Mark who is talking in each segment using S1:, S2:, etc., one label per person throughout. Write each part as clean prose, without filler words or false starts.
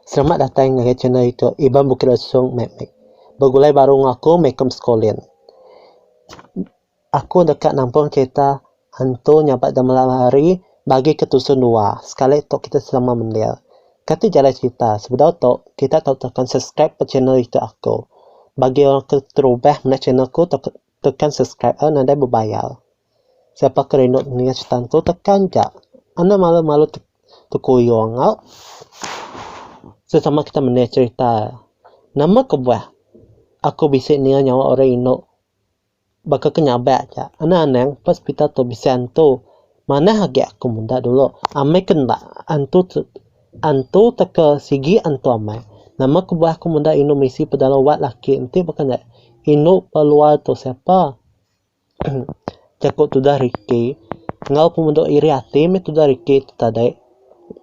S1: Selamat datang ke channel itu Iban Bukit Lesung Mek. Bergulai baru aku Mekom Sekolian. Aku dekat nampung cerita hantu nyabat dalam malam hari bagi ketusun dua. Sekali tok kita selama mendia. Kata jalan cerita. Sebelum tok kita tekan subscribe ke channel itu aku. Bagi orang terubah mana channel aku tekan subscribe nanda berbayar. Siapa kerinut dengan cerita tu tekan jak. Anda malu-malu terkuyung out. Sesama kita mendengar cerita. Nama kebuah. Aku bisik ni nyawa orang inok. Bakal kenyabak je. Anak-anak pas kita tu bisik antu. Mana hagi aku muda dulu. Amai kena antu teka sigi antu amai. Nama kebuah aku muda inok misi pedalau wat laki. Nanti bakal nak inok peluar tu siapa. Cakap tu dah Ricky. Ngau pemuda iri hati. Me tu dah Ricky tu tadi.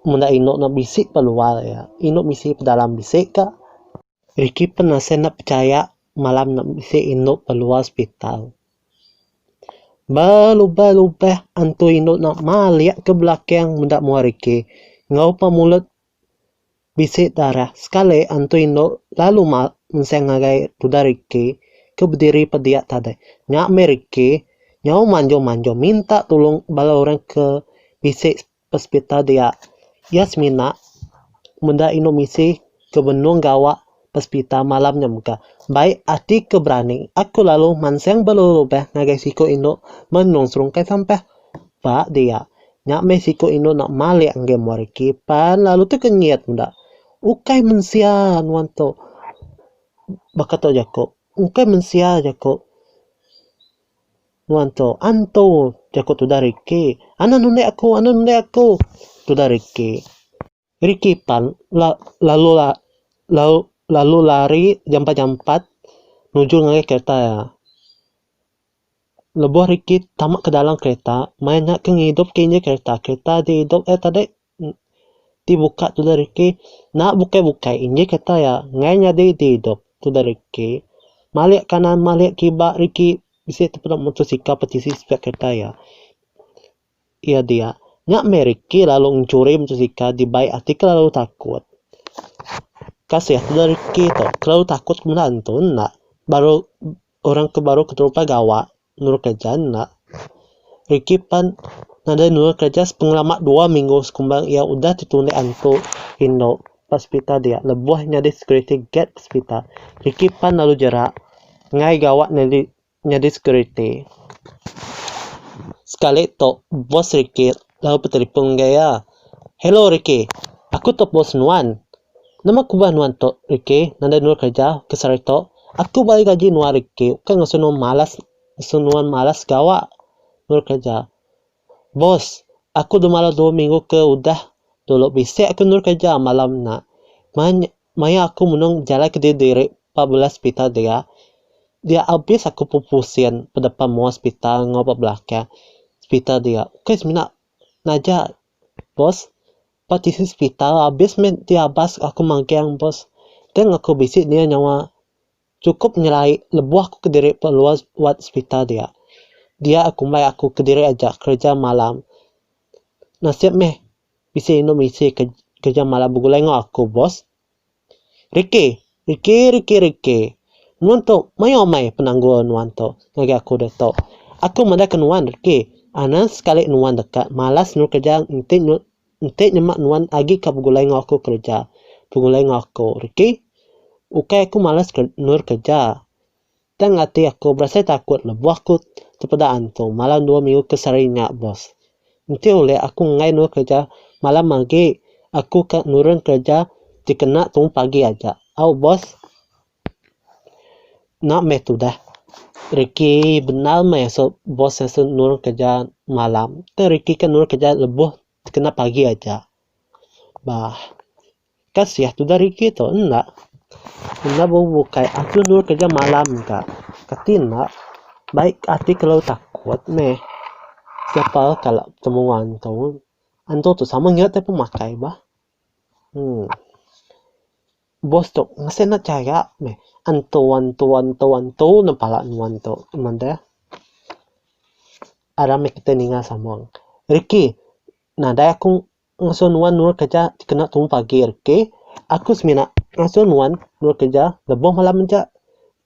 S1: Munda inok nak bisik peluar ya. Inok misi pedalam bisik kah? Ricky pernah saya nak percaya malam nak bisik inok peluar hospital. Balubah antu inok nak maliak ke belakang munda mua Ricky. Ngau pa mulut bisik darah. Sekali antu inok lalu mensengagai tuda Ricky ke berdiri pediak tadi. Nyak me Ricky nyau manjo minta tolong bala orang ke bisik hospital dia. Yasmina menda inomisi ke benung gawak hospital malamnya muka. Baik hati keberani. Aku lalu manseng belubah ngagai siko ino menung serungkai sampai pak dia. Nyak me siko ino nak malik angge muariki pan lalu tu kenyat muda. Ukai mensia nuanto. Bakato jako. Ukai mensia jako. Nuanto anto jako tu dari ke. Ana nune aku. Tu dari ke. Ricky pan lalu lari jampat menuju ngai kereta ya. Lebuh Ricky tamak ke dalam kereta, mainnya ke ngidup kini kereta dihidup tadi dibuka tu dari Ricky, nak bukai ini kereta ya, ngai nya dihidup tu dari Ricky. Malik kanan malik kibak Ricky bisa terpedok motosikal petisi spek kereta ya. Iya dia. Nyak Ricky lalu mencuri motosikal di baik artikel lalu takut. Kasih dari Ricky tu, kalau takut kemudian tu nak baru orang baru keterupa gawak nur kerja nak. Ricky pan nada nur kerja pengalaman 2 minggu sekumbang ia udah ditunda antu Indo hospital dia lebuhnya di security gate hospital. Ricky pan lalu jerak ngai gawak nyadi security. Sekali tu bos Ricky lalu petelpon gaya. Hello Ricky, aku tu bos Nuan. Nama kubah Nuan tu Ricky, nanda nur kerja kesari tu. Aku balik gaji Nuan Ricky, kan ngasunuan malas gawak nur kerja. Bos, aku dah malam 2 minggu ke udah dulu bisik aku nur kerja malam nak. Maya aku menung jalan ke diri 14 hospital dia. Dia habis aku pupusin pada depan hospital ngobrol belakang hospital dia. Okay, seminat naja bos patisi hospital habis dia habis aku mangkang bos. Dan aku bisik dia nyawa cukup nyelai lebuh aku ke diri peluar buat hospital dia. Dia aku mai aku ke diri aja kerja malam. Nasib meh bisa misi kerja malam begulai aku bos. Ricky. Nuan tu mai penangguh nuan tu. Ngagi aku dah tu. Aku menda ke nuan Ricky. Ana sekali nuan dekat. Malas nur kerja. Nanti nyemak nuan agi ke begulai aku kerja. Begulai aku. Ricky. Ukai aku malas nur kerja. Dan hati aku berasa takut lebuh aku terpada antu. Malam 2 minggu kesarinya bos. Nanti oleh aku ngai nur kerja. Malam lagi aku ke nurun kerja. Dikena tunggu pagi aja. Bos. Nak meh tu dah. Ricky benar meh so bos yang nurun kerja malam. Tapi Ricky kan nurun kerja lebuh kena pagi aja. Bah. Kasih tu dah Ricky tu enggak. Enggak bukai. Aku nurun kerja malam kak. Katina. Baik hati kalau takut meh. Siapa kalau temuan tu. Anto tu sama ngiat tapi pemakai bah. Bos tu ngasih nak caya meh. Antu napala nuan tu. Manda. Ada meh kita ningal sama. Ricky. Nada aku ngasuh nuan nur kerja kena tunggu pagi Ricky. Aku semina ngasuh nuan nur kerja leboh malam ja.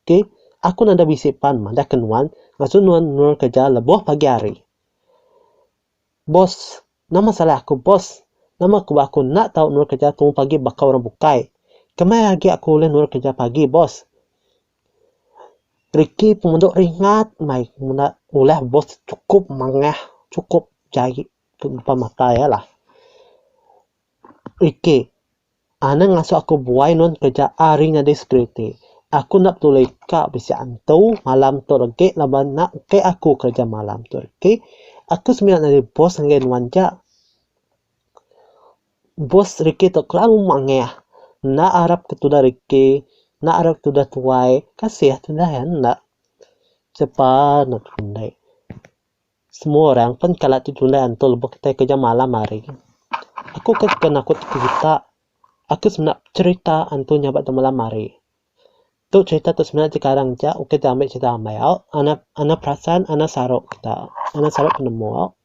S1: Okay, aku nanda bisipan manda kenuan ngasuh nuan nur kerja leboh pagi hari. Bos, nama salah aku bos. Nama aku nak tahu nur kerja tunggu pagi bakal orang bukai. Kemai lagi aku boleh nur kerja pagi bos. Ricky pemunduk ringat mai muna oleh bos cukup mangah cukup jahit depan mata ya lah. Ricky, ana ngasuh aku buai non kerja hari ngade security. Aku nak tulis kak bisa antu malam tu lagi laban nak ke aku kerja malam tu. Ricky, aku sebenarnya dari bos ngen wanja. Bos Ricky tu kelalu mangah. Nak harap ketuda Ricky, nak harap ketuda tuai, kasih tu dah nak. Cepat nak tundai. Semua orang pun kalau tu tundai antul lebih kita kerja malam hari. Aku kenakut kita. Aku sebenarnya cerita antul nyabat tu malam hari. Tu cerita tu sebenarnya sekarang je. Oke ambil cerita ambil. Anak perasaan anak sarok kita. Anak sarok penemu.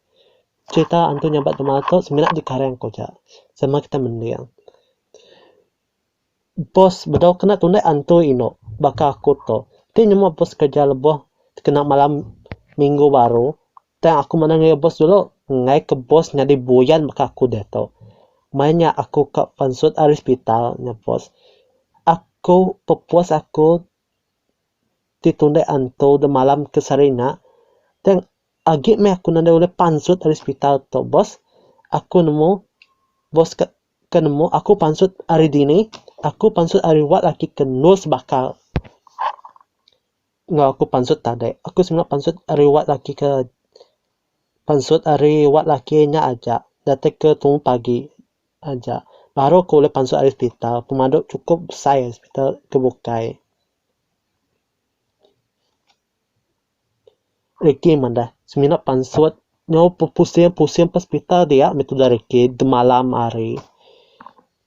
S1: Cerita antul nyabat tu malam tu sebenarnya sekarang ko je. Sama kita mendiang. Bos betul kena tundai antul ino. Baka aku tu. Tapi nyemua bos kerja lebih kena malam minggu baru. Dan aku mana ngai bos dulu. Ngai ke bos nyadi buyan baka aku dah tu. Mainnya aku ke pansut hospital nya bos. Aku pepuas aku ditundai anto de malam ke Sarina. Dan agi me aku nanda oleh pansut hospital tu bos. Aku nemu bos ke nemu aku pansut hari dini. Aku pansut hari wat lagi ke nus bakal. Nggak aku pansut tadi. Aku sebenarnya pansut hari wat lagi ke pansut hari wat lagi nya aja. Datang ke tunggu pagi aja. Baru aku boleh pansut hospital. Pemaduk cukup besar hospital kebukai. Ricky mana? Seminat pansut. Nyo pusing hospital dia. Metode Ricky. De malam hari.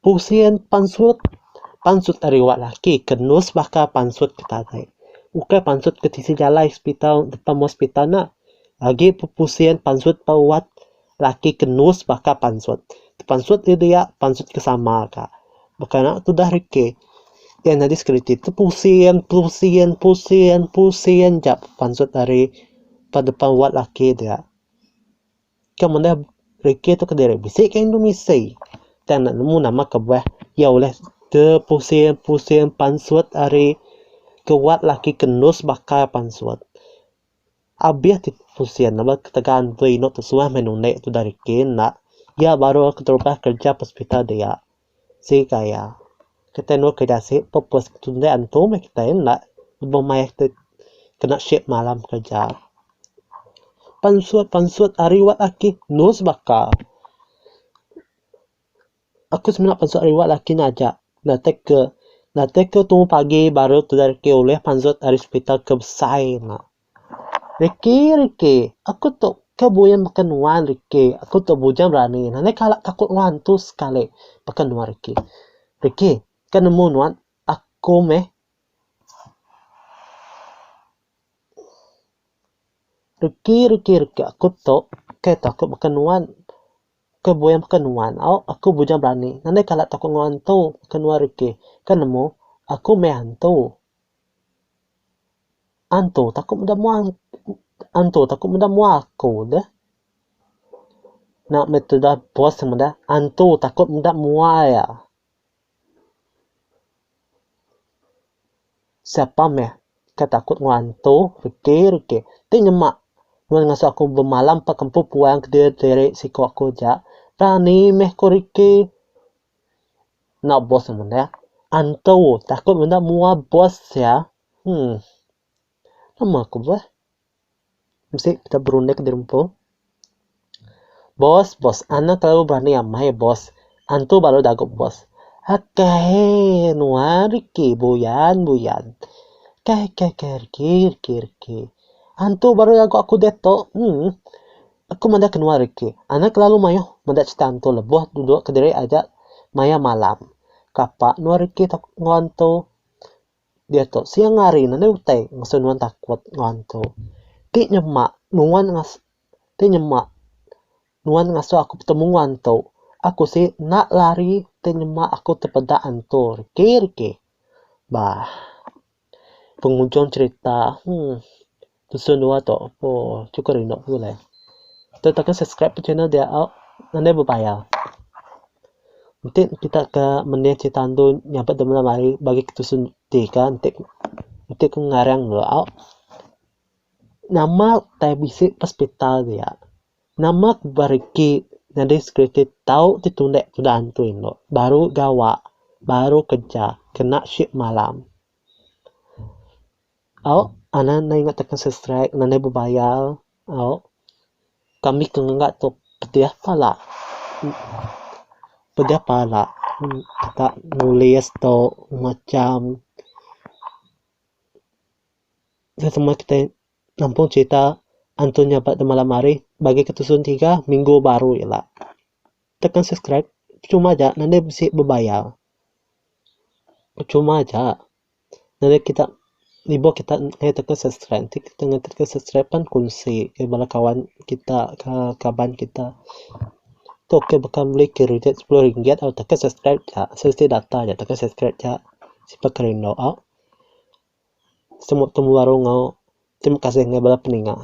S1: Pusing pansut. Pansut hari wak laki. Kenus bakal pansut kita tadi. Bukan pansut ke sisi jalan hospital. Depan hospital nak. Lagi pusing pansut pawat. Laki kenus bakal pansut. Pansut dia pansut kesama kak. Bukan tu dah Ricky. Yang nanti security tu pusing jap pansut hari pada depan wat laki dia. Kemudian Ricky tu kediri bisik ke Indonesia. Dan nak nemu nama kebuah. Ya oleh de pusing pansut hari ke wat laki kenus bakal pansut. Abiah ti pusing nama ketegan tu ino tu semua menunek tu dari Ricky nak. Ya baru aku terubah kerja hospital dia. Si kaya. Kita nak kerja si purpose tunda antum kita nak bermain kena shift malam kerja. Pansut hari wat laki nus bakal. Aku sebenarnya pansut hari wat laki aja. Nanti ke tunggu pagi baru tu dari ke oleh pansut hari hospital ke besar nak. Ricky, aku tu kebuyan makan wan Ricky. Aku tu bujang berani. Nanti kalau takut wan tu sekali makan wan Ricky. Ricky, kan nemu wan aku meh. Ricky, aku tu takut makan wan. Kebuyan makan wan. Aku bujang berani. Nanti kalau takut wan tu makan wan Ricky. Kan nemu aku meh hantu. Antu takut muda mua aku dah. Nak metode bos muda. Antu takut muda mua ya. Siapa meh? Ketakut ngantu. Ricky. Tapi nyemak. Nuan ngasuh aku bermalam pak kempu puang ke diri siko aku ja. Rani meh ko Ricky. Nak bos muda. Antu takut muda mua bos ya. Nama aku bah. Mesti kita berunding di rumput. Bos, anak terlalu berani amai bos. Antu baru dagup bos. Akahe, nuan Ricky, buyan. Ricky. Antu baru dagup aku deto. Aku manda kenua Ricky. Anak lalu mayo, manda cita antu lebuh duduk ke diri aja maya malam. Kapak nuan Ricky tak ngantu. Dia tu siang hari nanti utai ngasuh nuan takut ngantu. Ti nyemak nuan ngasuh aku bertemu ngantu. Aku sih nak lari tenyemak aku terpedak antur. Riki. Bah, pengunjung cerita, dusun dua to, cukup rindu boleh. Tekan subscribe channel dia, nanti berbayar. Nanti kita ke menit cerita tu nyampe dalam hari bagi dusun tiga, nanti ku ngarang lo. Nama bisik hospital dia. Nama bariki nanti skripti tahu ditundek sudah antuin lo. Baru gawa, baru kerja, kena shift malam. Ana ingat tekan subscribe, nanti berbayar. Kami kenggak tu pediah pala. Kita nulis tu macam semua kita nampung cerita antunya pada malam hari bagi ketusun 3 minggu baru ya lah. Tekan subscribe cuma aja nanti mesti berbayar. Cuma aja nanti kita libo kita tekan subscribe, nanti kita tekan subscribe kan kunci ke bala kawan kita, ke kaban kita. Tuh ke bakal beli kredit 10 ringgit atau tekan subscribe ya, selesai data ya tekan subscribe ya. Siapa keren lo semua temu baru ngau. Terima kasih nggak bala peninga.